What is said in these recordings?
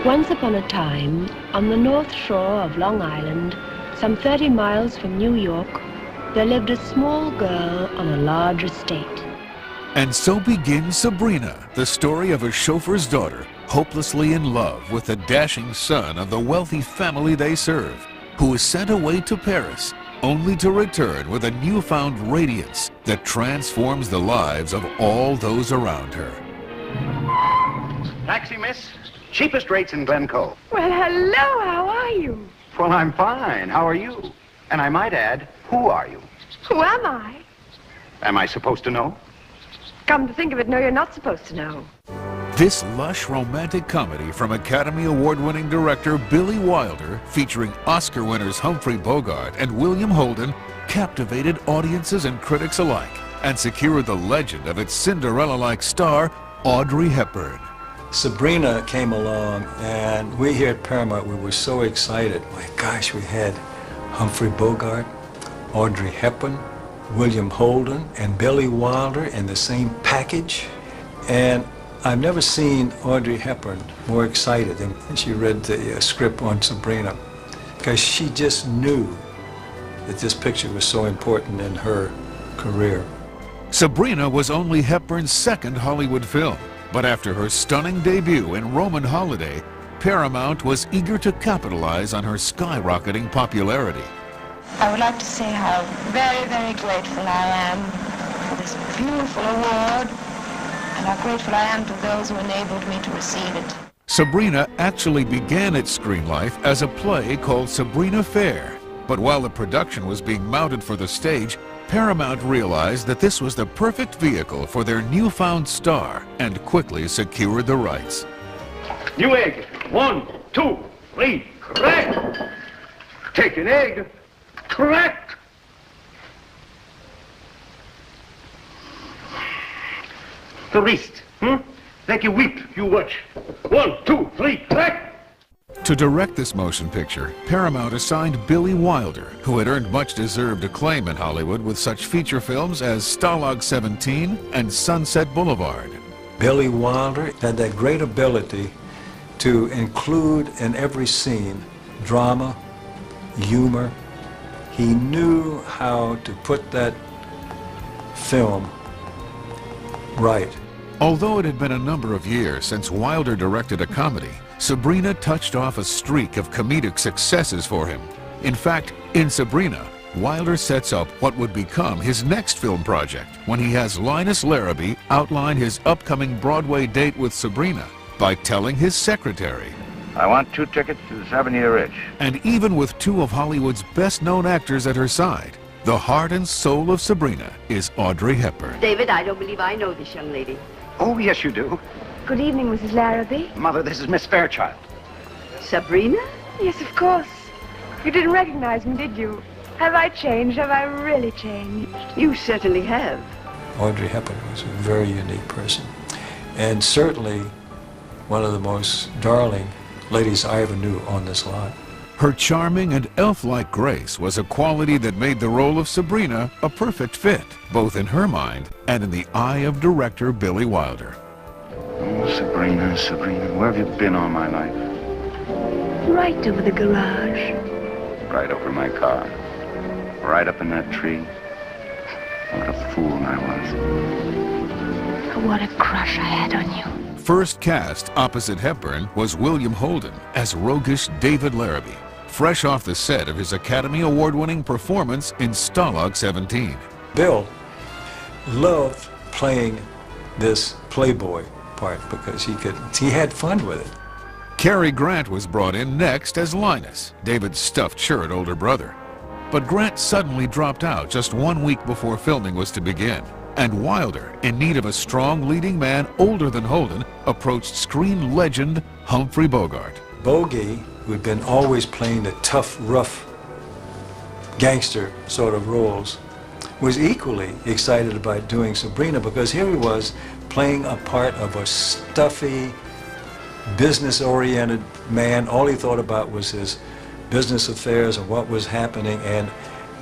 Once upon a time, on the north shore of Long Island, some 30 miles from New York, there lived a small girl on a large estate. And so begins Sabrina, the story of a chauffeur's daughter, hopelessly in love with the dashing son of the wealthy family they serve, who is sent away to Paris, only to return with a newfound radiance that transforms the lives of all those around her. Taxi, miss. Cheapest rates in Glen Cove. Well, hello, how are you? Well, I'm fine. How are you? And I might add, who are you? Who am I? Am I supposed to know? Come to think of it, no, you're not supposed to know. This lush romantic comedy from Academy Award-winning director Billy Wilder, featuring Oscar winners Humphrey Bogart and William Holden, captivated audiences and critics alike and secured the legend of its Cinderella-like star, Audrey Hepburn. Sabrina came along, and we here at Paramount, we were so excited. My gosh, we had Humphrey Bogart, Audrey Hepburn, William Holden, and Billy Wilder in the same package. And I've never seen Audrey Hepburn more excited than she read the script on Sabrina, because she just knew that this picture was so important in her career. Sabrina was only Hepburn's second Hollywood film. But after her stunning debut in Roman Holiday, Paramount was eager to capitalize on her skyrocketing popularity. I would like to say how very, very grateful I am for this beautiful award, and how grateful I am to those who enabled me to receive it. Sabrina actually began its screen life as a play called Sabrina Fair. But while the production was being mounted for the stage, Paramount realized that this was the perfect vehicle for their newfound star and quickly secured the rights. New egg. 1, 2, 3. Correct. Take an egg. Correct. The wrist. Like a whip. You watch. 1, 2, 3. Correct. To direct this motion picture, Paramount assigned Billy Wilder, who had earned much-deserved acclaim in Hollywood with such feature films as Stalag 17 and Sunset Boulevard. Billy Wilder had that great ability to include in every scene drama, humor. He knew how to put that film right. Although it had been a number of years since Wilder directed a comedy, Sabrina touched off a streak of comedic successes for him. In fact, in Sabrina, Wilder sets up what would become his next film project when he has Linus Larrabee outline his upcoming Broadway date with Sabrina by telling his secretary, I want 2 tickets to the 7-Year Itch. And even with 2 of Hollywood's best-known actors at her side, the heart and soul of Sabrina is Audrey Hepburn. David, I don't believe I know this young lady. Oh, yes, you do. Good evening, Mrs. Larrabee. Mother, this is Miss Fairchild. Sabrina? Yes, of course. You didn't recognize me, did you? Have I changed? Have I really changed? You certainly have. Audrey Hepburn was a very unique person, and certainly one of the most darling ladies I ever knew on this lot. Her charming and elf-like grace was a quality that made the role of Sabrina a perfect fit, both in her mind and in the eye of director Billy Wilder. Oh, Sabrina, Sabrina, where have you been all my life? Right over the garage. Right over my car. Right up in that tree. What a fool I was. What a crush I had on you. First cast opposite Hepburn was William Holden as roguish David Larrabee, fresh off the set of his Academy Award-winning performance in Stalag 17. Bill loved playing this playboy part because he had fun with it. Cary Grant was brought in next as Linus, David's stuffed shirt older brother. But Grant suddenly dropped out just 1 week before filming was to begin, and Wilder, in need of a strong leading man older than Holden, approached screen legend Humphrey Bogart. Bogey, who had been always playing the tough, rough gangster sort of roles, was equally excited about doing Sabrina because here he was playing a part of a stuffy, business-oriented man. All he thought about was his business affairs and what was happening, and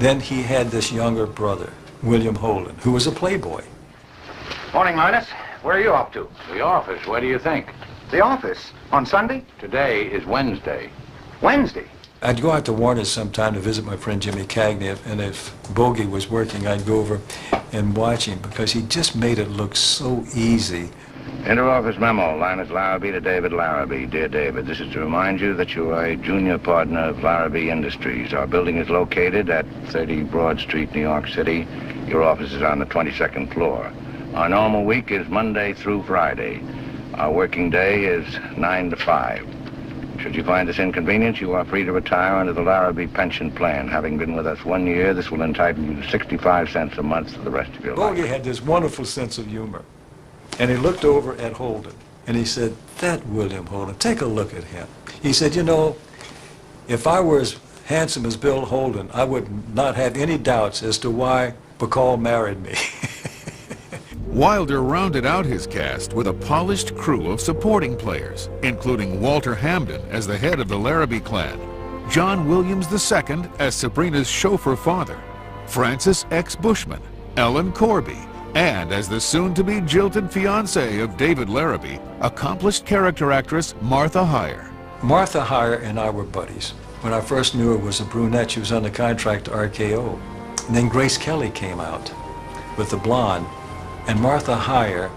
then he had this younger brother, William Holden, who was a playboy. Morning, Linus. Where are you off to? The office, what do you think? The office? On Sunday? Today is Wednesday. Wednesday? I'd go out to Warner's sometime to visit my friend Jimmy Cagney, and if Bogey was working, I'd go over and watch him because he just made it look so easy. Inter-office memo, Linus Larrabee to David Larrabee. Dear David, this is to remind you that you are a junior partner of Larrabee Industries. Our building is located at 30 Broad Street, New York City. Your office is on the 22nd floor. Our normal week is Monday through Friday. Our working day is 9 to 5. Should you find this inconvenient, you are free to retire under the Larrabee pension plan. Having been with us 1 year, this will entitle you to 65 cents a month for the rest of your life. Bogey had this wonderful sense of humor. And he looked over at Holden, and he said, "That William Holden, take a look at him." He said, "You know, if I were as handsome as Bill Holden, I would not have any doubts as to why Bacall married me." Wilder rounded out his cast with a polished crew of supporting players, including Walter Hamden as the head of the Larrabee clan, John Williams II as Sabrina's chauffeur father, Francis X. Bushman, Ellen Corby, and as the soon-to-be jilted fiancée of David Larrabee, accomplished character actress Martha Heyer. Martha Heyer and I were buddies. When I first knew her was a brunette, she was under contract to RKO. And then Grace Kelly came out with the blonde. And Martha Heyer,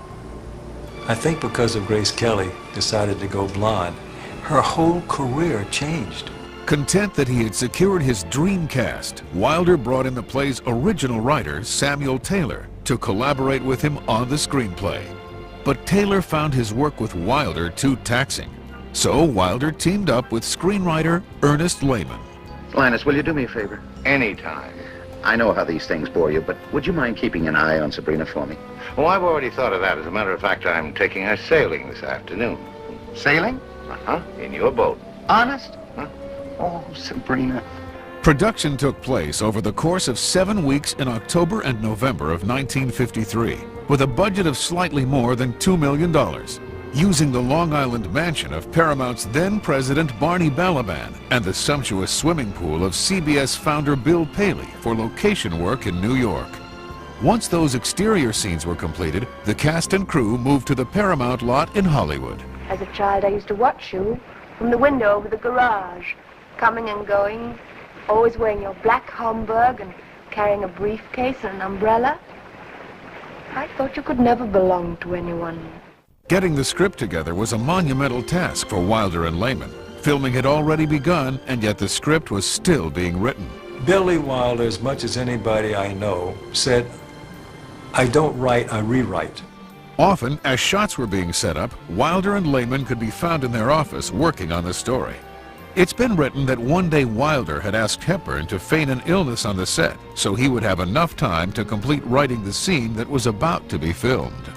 I think because of Grace Kelly, decided to go blonde. Her whole career changed. Content that he had secured his dream cast, Wilder brought in the play's original writer, Samuel Taylor, to collaborate with him on the screenplay. But Taylor found his work with Wilder too taxing. So Wilder teamed up with screenwriter Ernest Lehman. Linus, will you do me a favor? Anytime. I know how these things bore you, but would you mind keeping an eye on Sabrina for me? Well, I've already thought of that. As a matter of fact, I'm taking her sailing this afternoon. Sailing? Uh-huh, in your boat. Honest? Huh? Oh, Sabrina. Production took place over the course of 7 weeks in October and November of 1953, with a budget of slightly more than $2 million, using the Long Island mansion of Paramount's then-president Barney Balaban and the sumptuous swimming pool of CBS founder Bill Paley for location work in New York. Once those exterior scenes were completed, the cast and crew moved to the Paramount lot in Hollywood. As a child, I used to watch you from the window over the garage, coming and going, always wearing your black Homburg and carrying a briefcase and an umbrella. I thought you could never belong to anyone. Getting the script together was a monumental task for Wilder and Lehman. Filming had already begun, and yet the script was still being written. Billy Wilder, as much as anybody I know, said, "I don't write, I rewrite." Often, as shots were being set up, Wilder and Lehman could be found in their office working on the story. It's been written that one day Wilder had asked Hepburn to feign an illness on the set so he would have enough time to complete writing the scene that was about to be filmed.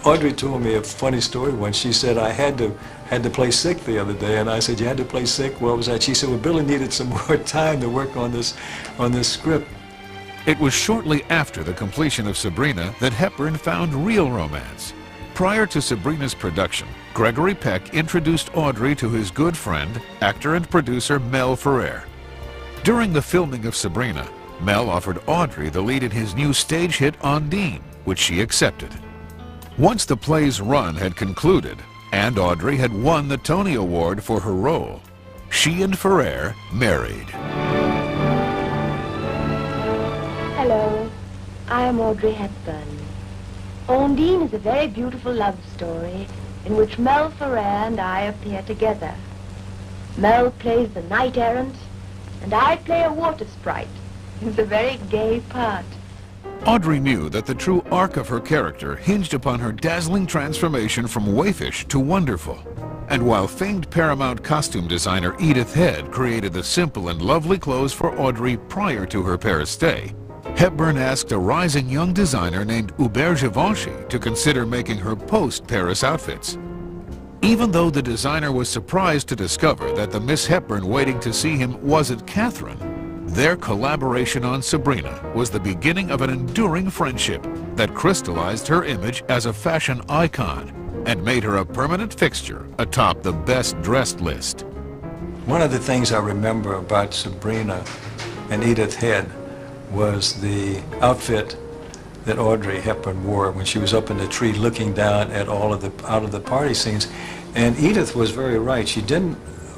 Audrey told me a funny story once. She said, "I had to play sick the other day," and I said, "You had to play sick? What was that?" She said, "Well, Billy needed some more time to work on this script." It was shortly after the completion of Sabrina that Hepburn found real romance. Prior to Sabrina's production, Gregory Peck introduced Audrey to his good friend, actor and producer Mel Ferrer. During the filming of Sabrina, Mel offered Audrey the lead in his new stage hit Ondine, which she accepted. Once the play's run had concluded, and Audrey had won the Tony Award for her role, she and Ferrer married. Hello, I am Audrey Hepburn. Ondine is a very beautiful love story in which Mel Ferrer and I appear together. Mel plays the knight errant, and I play a water sprite. It's a very gay part. Audrey knew that the true arc of her character hinged upon her dazzling transformation from waifish to wonderful. And while famed Paramount costume designer Edith Head created the simple and lovely clothes for Audrey prior to her Paris stay, Hepburn asked a rising young designer named Hubert Givenchy to consider making her post-Paris outfits. Even though the designer was surprised to discover that the Miss Hepburn waiting to see him wasn't Catherine, their collaboration on Sabrina was the beginning of an enduring friendship that crystallized her image as a fashion icon and made her a permanent fixture atop the best-dressed list. One of the things I remember about Sabrina and Edith Head was the outfit that Audrey Hepburn wore when she was up in the tree looking down at all of the party scenes. And Edith was very right. She didn't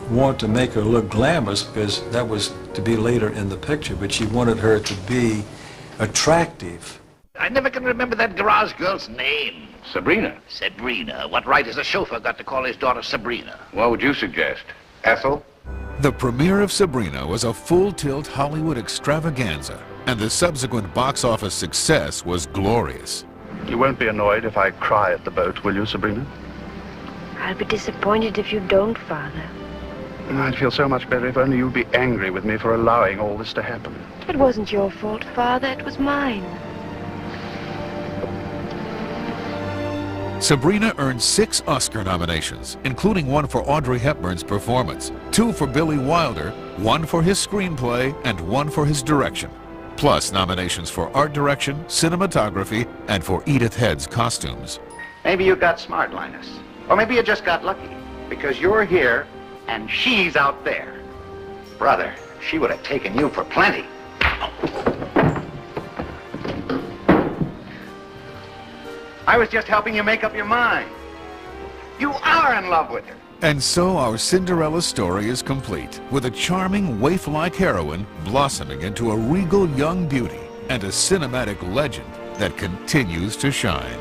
want to make her look glamorous because that was to be later in the picture, but she wanted her to be attractive. I never can remember that garage girl's name. Sabrina. Sabrina. What right has a chauffeur got to call his daughter Sabrina? What would you suggest? Ethel? The premiere of Sabrina was a full-tilt Hollywood extravaganza, and the subsequent box office success was glorious. You won't be annoyed if I cry at the boat, will you, Sabrina? I'll be disappointed if you don't, Father. I'd feel so much better if only you'd be angry with me for allowing all this to happen. It wasn't your fault, Father. It was mine. Sabrina earned 6 Oscar nominations, including 1 for Audrey Hepburn's performance, 2 for Billy Wilder, 1 for his screenplay, and 1 for his direction, plus nominations for art direction, cinematography, and for Edith Head's costumes. Maybe you got smart, Linus. Or maybe you just got lucky, because you're here and she's out there. Brother, she would have taken you for plenty. I was just helping you make up your mind. You are in love with her. And so our Cinderella story is complete, with a charming waif-like heroine blossoming into a regal young beauty and a cinematic legend that continues to shine.